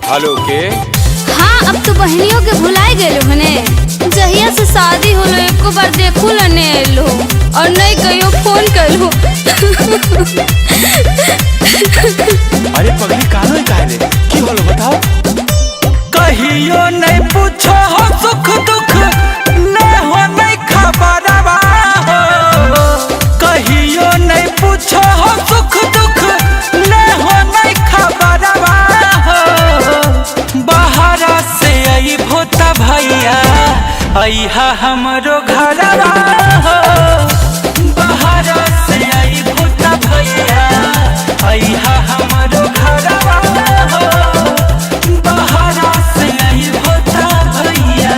Hello के। हाँ, अब तो बहनियों के भुलाई गए हने। जहिया से शादी होलो एको बार देखू ल ने एलो और नहीं कहियो फोन करो। अरे पगली कानो काहे रे, की होलो बताओ। कहियो नहीं पूछो हो सुख दुख, न हो नहीं खबरवा हो। कहियो नहीं पूछो हो सुख दुख, न हो नहीं खबरवा हो। बाहरा से आई भोता भैया, आइहा हमरो घरवा हो। बाहरा से आई भोता भैया, आइहा हमरो घरवा हो। बाहरा से आई भोता भैया।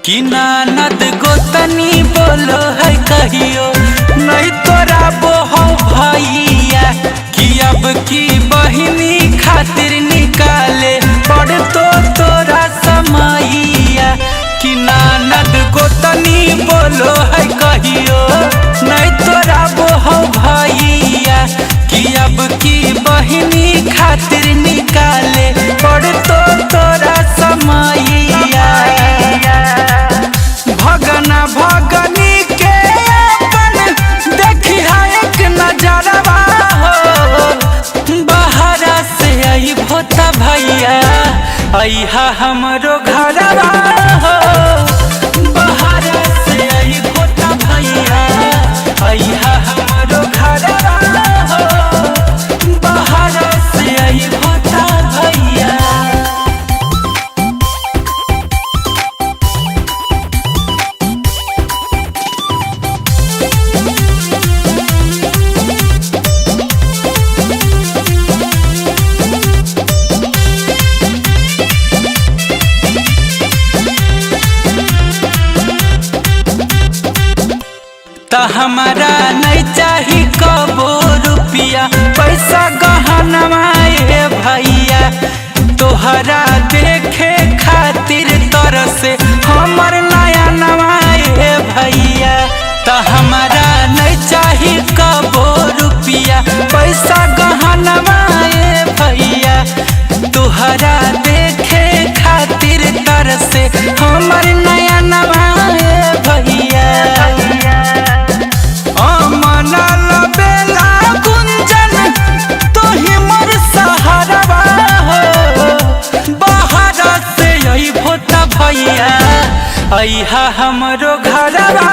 कि ननद गोतनी बोलो है कहियो, नहीं तोरा बोहो भैया। कि अब की बहिनी खातिर निकाले पड़ तो तोरा समैया। कि ननद गोतनी बोलो है कहियो, नहीं तोरा बोहो भैया। कि अब की बहिनी खातिर निकाले पड़ तो तोरा समैया। भगना भगनी के अपन देखी है एक नजरवा हो। बाहरा से आई भोता भैया, आइहा हमरो घरवा हो। बाहरा से आई भोता भैया, आइहा हमरो घरवा हो। बाहरा से आई भोता भैया। तो हमारा नहीं चाही कबो रुपिया पैसा गहनवा ए भैया। तोहरा देखे खातिर तरसे हमर नया नवा ए भैया। तो हमारा नहीं चाही कबो रुपिया पैसा गहनवा ए भैया। तोहरा देखे खातिर तरसे हमर नया नवा ए भैया। बेला गुंजन तो हिमर सहारवा हो। बाहरा से आई भोता भैया, आइहा हमरो घरवा।